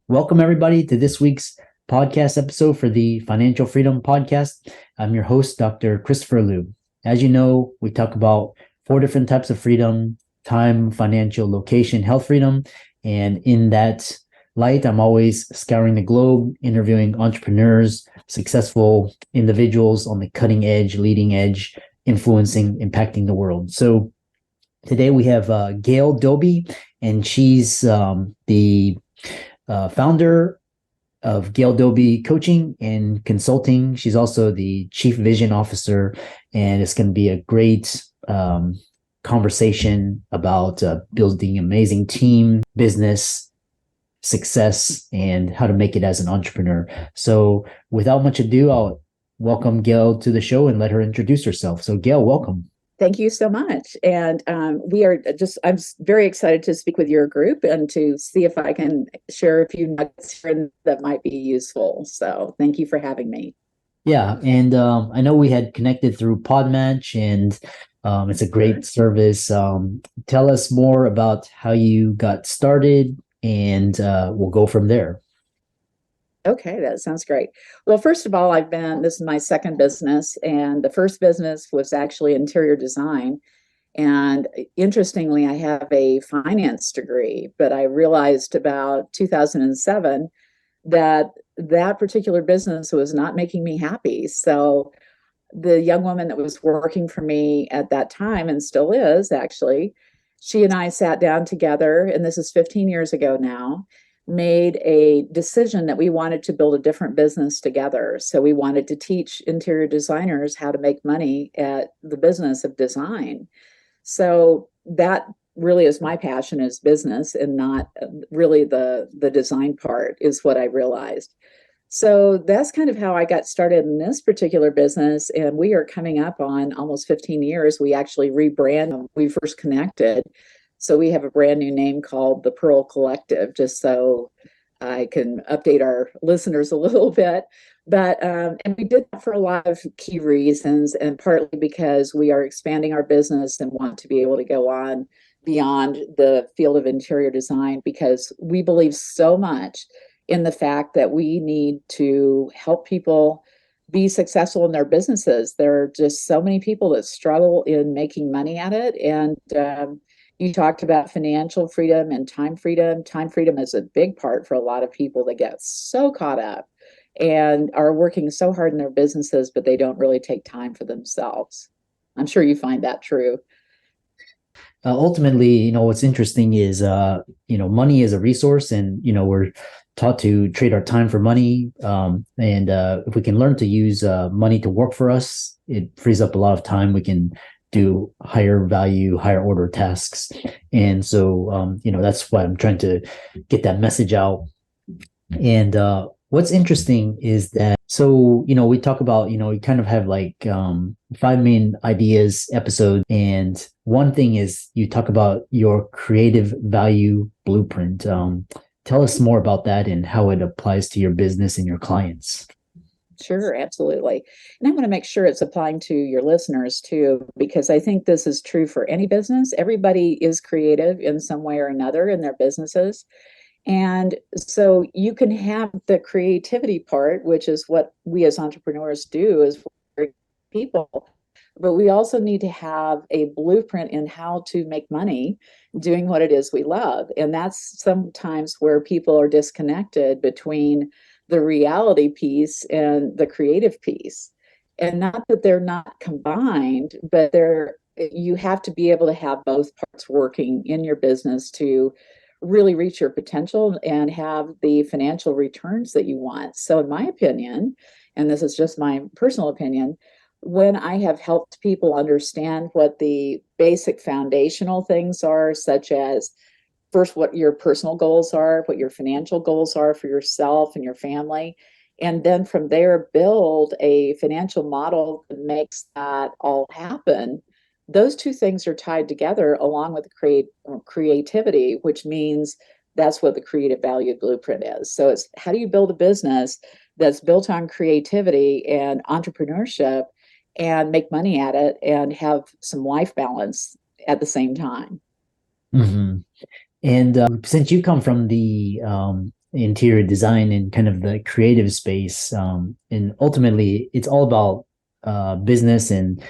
Welcome, everybody, to this week's podcast episode for the Financial Freedom Podcast. I'm your host, Dr. Christopher Liu. As you know, we talk about four different types of freedom: time, financial, location, health freedom. And in that light, I'm always scouring the globe, interviewing entrepreneurs, successful individuals on the cutting edge, leading edge, influencing, impacting the world. So today we have Gail Doby, and she's the founder of Gail Doby Coaching and Consulting. She's also the Chief Vision Officer, and it's going to be a great conversation about building an amazing team, business, success, and how to make it as an entrepreneur. So without much ado, I'll welcome Gail to the show and let her introduce herself. So Gail, welcome. Thank you so much. And I'm very excited to speak with your group and to see if I can share a few nuggets here that might be useful. So thank you for having me. Yeah, and I know we had connected through Podmatch, and it's a great service. Tell us more about how you got started, and we'll go from there. Okay, that sounds great. Well, first of all, this is my second business, and the first business was actually interior design. And interestingly, I have a finance degree, but I realized about 2007 that that particular business was not making me happy. So the young woman that was working for me at that time, and still is actually, she and I sat down together, and this is 15 years ago now, made a decision that we wanted to build a different business together. So we wanted to teach interior designers how to make money at the business of design. So that really is my passion, is business, and not really the design part is what I realized. So that's kind of how I got started in this particular business. And we are coming up on almost 15 years. We actually rebranded when we first connected. So we have a brand new name called the Pearl Collective, just so I can update our listeners a little bit. But and we did that for a lot of key reasons, and partly because we are expanding our business and want to be able to go on beyond the field of interior design, because we believe so much in the fact that we need to help people be successful in their businesses. There are just so many people that struggle in making money at it. And you talked about financial freedom and time freedom. Time freedom is a big part for a lot of people that get so caught up and are working so hard in their businesses, but they don't really take time for themselves. I'm sure you find that true. Ultimately, what's interesting is, money is a resource, and, we're taught to trade our time for money. And if we can learn to use money to work for us, it frees up a lot of time. We can do higher value, higher order tasks. And so, that's why I'm trying to get that message out. And what's interesting is that, so, we talk about, we kind of have like five main ideas episode. And one thing is you talk about your creative value blueprint. Tell us more about that and how it applies to your business and your clients. Sure, absolutely. And I want to make sure it's applying to your listeners too, because I think this is true for any business. Everybody is creative in some way or another in their businesses. And so you can have the creativity part, which is what we as entrepreneurs do, is for people. But we also need to have a blueprint in how to make money doing what it is we love. And that's sometimes where people are disconnected between the reality piece and the creative piece. And not that they're not combined, but you have to be able to have both parts working in your business to really reach your potential and have the financial returns that you want. So in my opinion, and this is just my personal opinion, when I have helped people understand what the basic foundational things are, such as first what your personal goals are, what your financial goals are for yourself and your family, and then from there build a financial model that makes that all happen. Those two things are tied together along with creativity, which means that's what the creative value blueprint is. So it's how do you build a business that's built on creativity and entrepreneurship and make money at it and have some life balance at the same time. Mm-hmm. And since you come from the interior design and kind of the creative space. And ultimately, it's all about business and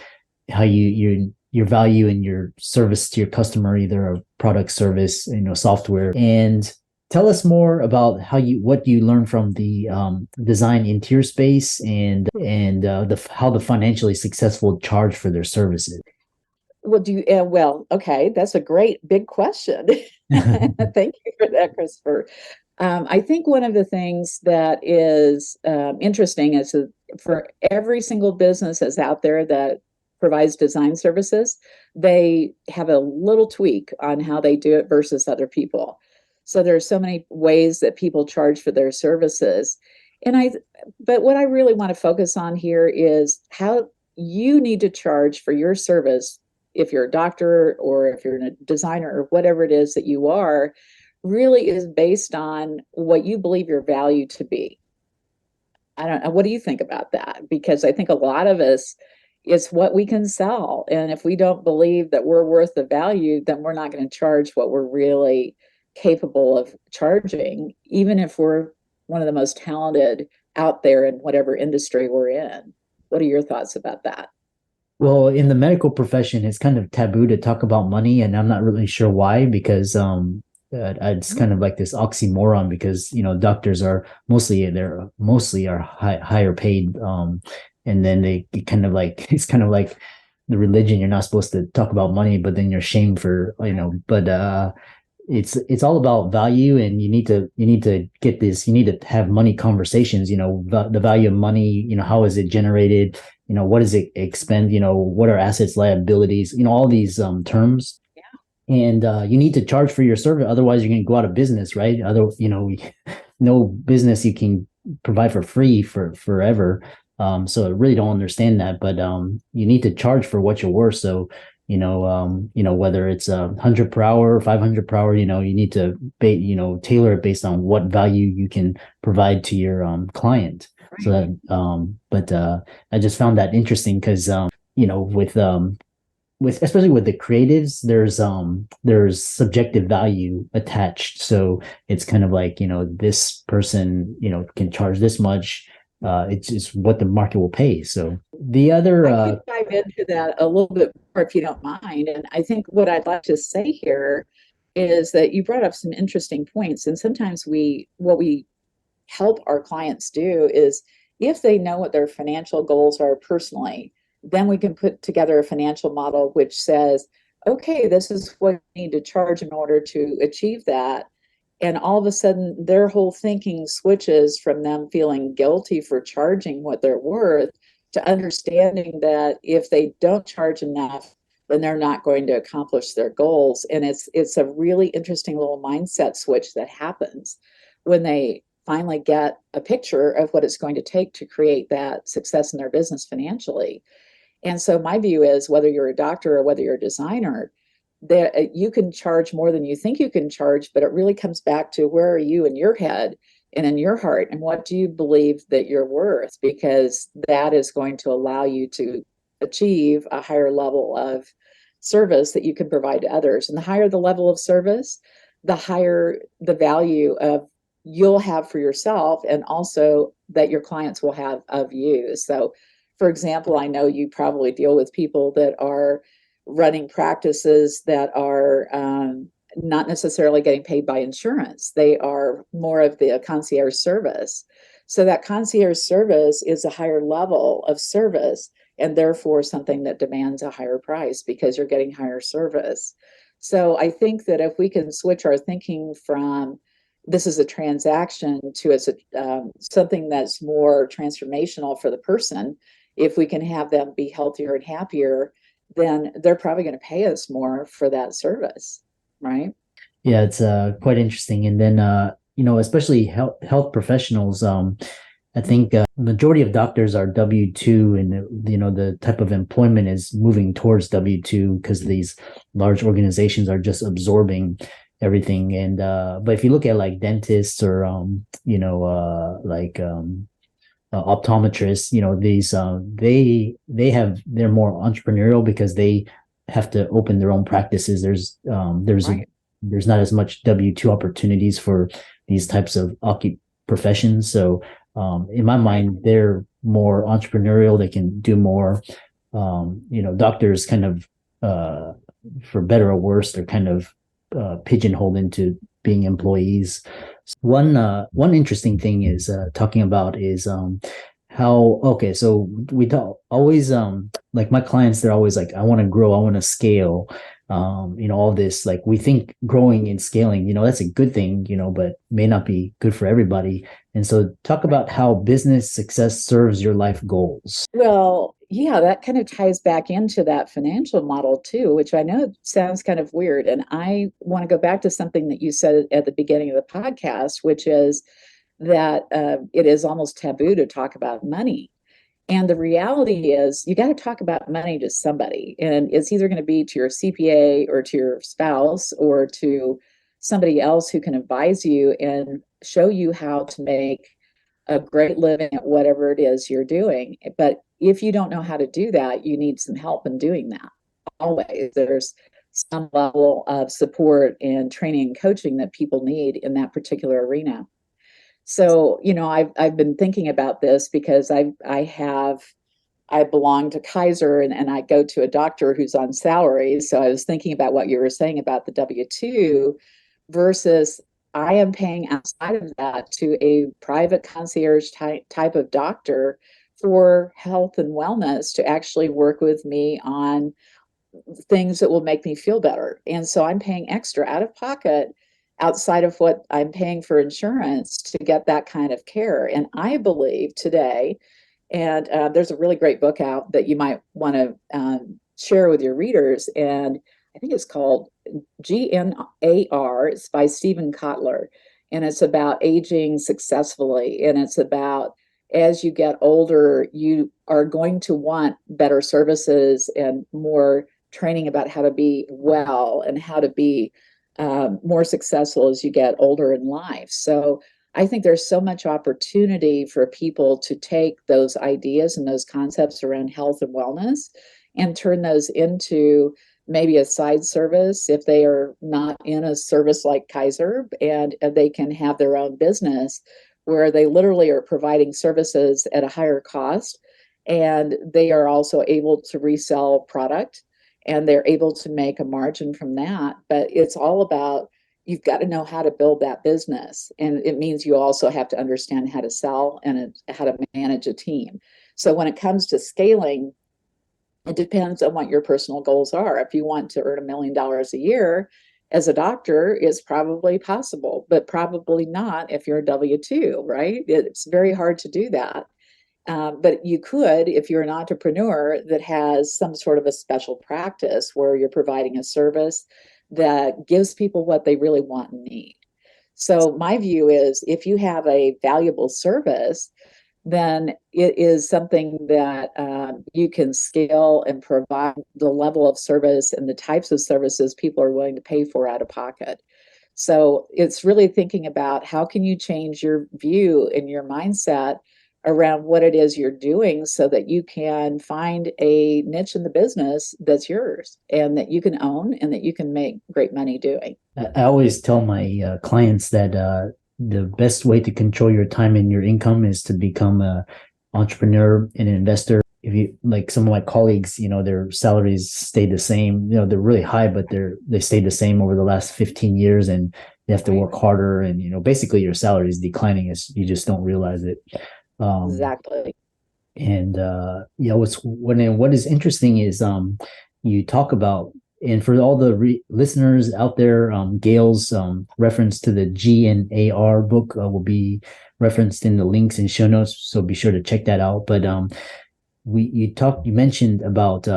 how your value and your service to your customer, either a product, service, software. And tell us more about what you learned from the design interior space and how the financially successful charge for their services. Well, okay, that's a great big question. Thank you for that, Christopher. I think one of the things that is interesting is for every single business that's out there that provides design services, they have a little tweak on how they do it versus other people. So there are so many ways that people charge for their services. But what I really want to focus on here is how you need to charge for your service if you're a doctor or if you're a designer or whatever it is that you are, really is based on what you believe your value to be. I don't know. What do you think about that? Because I think a lot of us, it's what we can sell. And if we don't believe that we're worth the value, then we're not going to charge what we're really capable of charging, even if we're one of the most talented out there in whatever industry we're in. What are your thoughts about that? Well, in the medical profession, it's kind of taboo to talk about money, and I'm not really sure why, because it's kind of like this oxymoron, because doctors are mostly are higher paid, and then they kind of like it's kind of like the religion. You're not supposed to talk about money, but then you're shamed for but it's all about value, and you need to get this. You need to have money conversations. The value of money. How is it generated? What does it expend? What are assets, liabilities? All these terms. Yeah. And you need to charge for your service, otherwise you're going to go out of business, right? No business you can provide for free for forever. So I really don't understand that, but you need to charge for what you're worth. So whether it's 100 per hour, 500 per hour, you need to tailor it based on what value you can provide to your client. Right. So that, but I just found that interesting because, with especially with the creatives, there's subjective value attached. So it's kind of like, this person, can charge this much. It's just what the market will pay. So the other I could dive into that a little bit more if you don't mind. And I think what I'd like to say here is that you brought up some interesting points. And sometimes what we help our clients do is, if they know what their financial goals are personally, then we can put together a financial model which says, okay, this is what you need to charge in order to achieve that. And all of a sudden, their whole thinking switches from them feeling guilty for charging what they're worth to understanding that if they don't charge enough, then they're not going to accomplish their goals. And it's a really interesting little mindset switch that happens when they finally get a picture of what it's going to take to create that success in their business financially. And so my view is, whether you're a doctor or whether you're a designer, that you can charge more than you think you can charge, but it really comes back to, where are you in your head and in your heart, and what do you believe that you're worth? Because that is going to allow you to achieve a higher level of service that you can provide to others. And the higher the level of service, the higher the value of you'll have for yourself, and also that your clients will have of you. So, for example, I know you probably deal with people that are running practices that are not necessarily getting paid by insurance. They are more of the concierge service. So that concierge service is a higher level of service, and therefore something that demands a higher price because you're getting higher service. So I think that if we can switch our thinking from this is a transaction to it's something that's more transformational for the person, if we can have them be healthier and happier, then they're probably going to pay us more for that service, right? Yeah, it's quite interesting. And then especially health professionals, I think majority of doctors are W-2, and the type of employment is moving towards W-2 because these large organizations are just absorbing everything. And but if you look at like dentists or optometrists, they're more entrepreneurial because they have to open their own practices. There's right. there's not as much W-2 opportunities for these types of professions. So in my mind, they're more entrepreneurial. They can do more. Doctors kind of, for better or worse, they're kind of pigeonholed into being employees. One interesting thing is talking about is how okay, so we always like my clients, they're always like, I want to grow, I want to scale, all this, like we think growing and scaling, that's a good thing, but may not be good for everybody. And so talk about how business success serves your life goals. Well, yeah, that kind of ties back into that financial model too, which I know sounds kind of weird. And I want to go back to something that you said at the beginning of the podcast, which is that it is almost taboo to talk about money. And the reality is, you got to talk about money to somebody. And it's either going to be to your CPA or to your spouse or to somebody else who can advise you and show you how to make a great living at whatever it is you're doing. But if you don't know how to do that, you need some help in doing that. Always, there's some level of support and training and coaching that people need in that particular arena. So, I've been thinking about this because I belong to Kaiser and I go to a doctor who's on salary. So I was thinking about what you were saying about the W-2 versus I am paying outside of that to a private concierge type of doctor for health and wellness to actually work with me on things that will make me feel better. And so I'm paying extra out of pocket outside of what I'm paying for insurance to get that kind of care. And I believe today, and there's a really great book out that you might want to share with your readers. And I think it's called GNAR. It's by Stephen Kotler. And it's about aging successfully. And it's about as you get older, you are going to want better services and more training about how to be well and how to be more successful as you get older in life. So I think there's so much opportunity for people to take those ideas and those concepts around health and wellness and turn those into maybe a side service if they are not in a service like Kaiser, and they can have their own business where they literally are providing services at a higher cost, and they are also able to resell product and they're able to make a margin from that. But it's all about, you've got to know how to build that business. And it means you also have to understand how to sell and how to manage a team. So when it comes to scaling, it depends on what your personal goals are. If you want to earn $1 million a year as a doctor, it's probably possible, but probably not if you're a W-2, right? It's very hard to do that. But you could, if you're an entrepreneur that has some sort of a special practice where you're providing a service that gives people what they really want and need. So my view is, if you have a valuable service, then it is something that you can scale and provide the level of service and the types of services people are willing to pay for out of pocket. So it's really thinking about how can you change your view and your mindset around what it is you're doing so that you can find a niche in the business that's yours and that you can own and that you can make great money doing. I always tell my clients that the best way to control your time and your income is to become an entrepreneur and an investor. If you, like some of my colleagues, their salaries stay the same. They're really high, but they stay the same over the last 15 years, and they have to work harder. And basically your salary is declining as you just don't realize it. Exactly. And what is interesting is you talk about, and for all the listeners out there, Gail's reference to the GNAR book will be referenced in the links and show notes, so be sure to check that out. But you mentioned about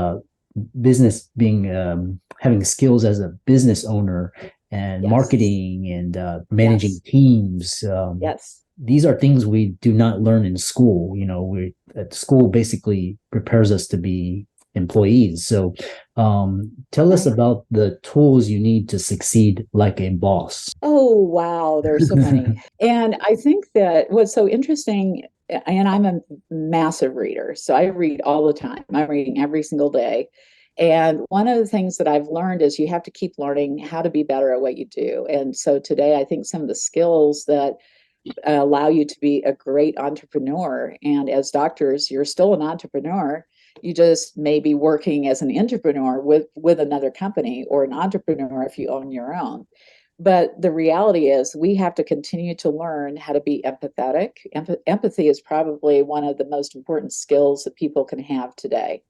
business being having skills as a business owner and marketing and managing teams. Yes. These are things we do not learn in school. We at school basically prepares us to be employees. So tell us about the tools you need to succeed like a boss. Oh, wow. There's so many. And I think that what's so interesting, and I'm a massive reader, so I read all the time. I'm reading every single day. And one of the things that I've learned is you have to keep learning how to be better at what you do. And so today, I think some of the skills that allow you to be a great entrepreneur. And as doctors, you're still an entrepreneur. You just may be working as an entrepreneur with another company, or an entrepreneur if you own your own. But the reality is, we have to continue to learn how to be empathetic. Empathy is probably one of the most important skills that people can have today.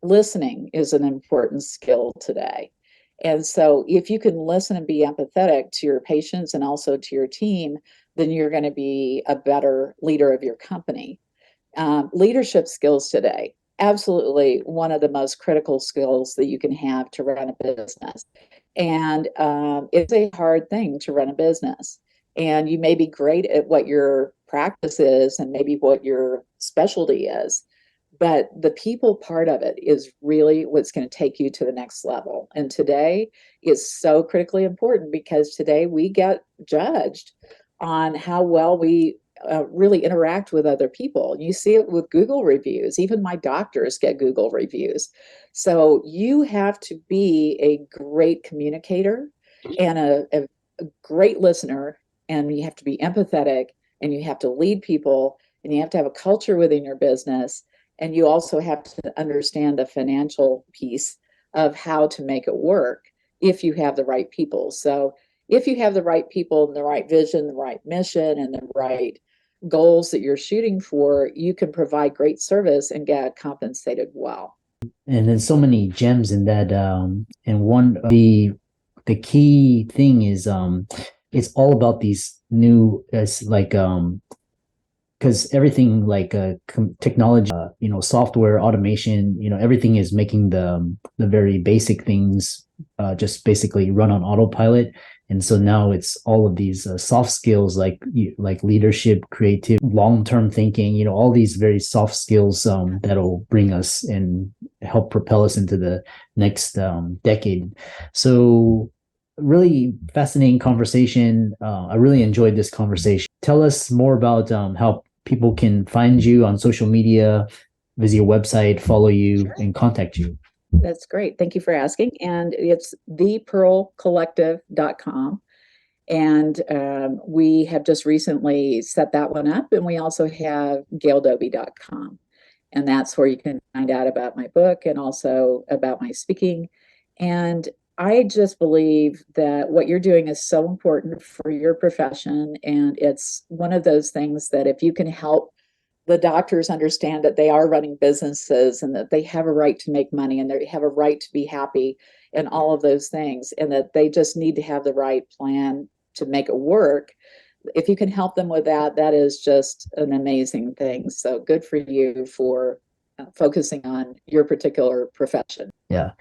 Listening is an important skill today. And so, if you can listen and be empathetic to your patients and also to your team, then you're going to be a better leader of your company. Leadership skills today, absolutely one of the most critical skills that you can have to run a business. And it's a hard thing to run a business. And you may be great at what your practice is and maybe what your specialty is, but the people part of it is really what's going to take you to the next level. And today is so critically important, because today we get judged on how well we really interact with other people. You see it with Google reviews. Even my doctors get Google reviews. So you have to be a great communicator and a great listener, and you have to be empathetic, and you have to lead people, and you have to have a culture within your business. And you also have to understand the financial piece of how to make it work if you have the right people. So if you have the right people and the right vision, the right mission, and the right goals that you're shooting for, you can provide great service and get compensated well. And there's so many gems in that. And one of the key thing is it's all about these new because everything like technology, software, automation, everything is making the very basic things just basically run on autopilot. And so now it's all of these soft skills like leadership, creative, long-term thinking, all these very soft skills that'll bring us and help propel us into the next decade. So really fascinating conversation. I really enjoyed this conversation. Tell us more about how people can find you on social media, visit your website, follow you, Sure. and contact you. That's great. Thank you for asking. And it's thepearlcollective.com. And we have just recently set that one up. And we also have gaildoby.com. And that's where you can find out about my book and also about my speaking. And I just believe that what you're doing is so important for your profession. And it's one of those things that if you can help the doctors understand that they are running businesses and that they have a right to make money and they have a right to be happy and all of those things, and that they just need to have the right plan to make it work. If you can help them with that, that is just an amazing thing. So good for you for focusing on your particular profession. Yeah.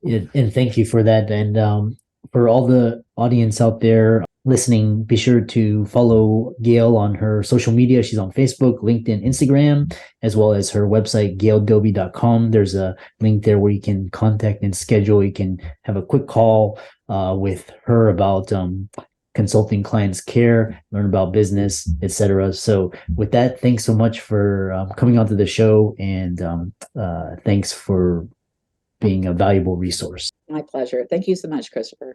And thank you for that. And for all the audience out there listening, be sure to follow Gail on her social media. She's on Facebook, LinkedIn, Instagram, as well as her website, gaildoby.com. There's a link there where you can contact and schedule. You can have a quick call with her about consulting clients' care, learn about business, etc. So with that, thanks so much for coming onto the show, and thanks for being a valuable resource. My pleasure. Thank you so much, Christopher.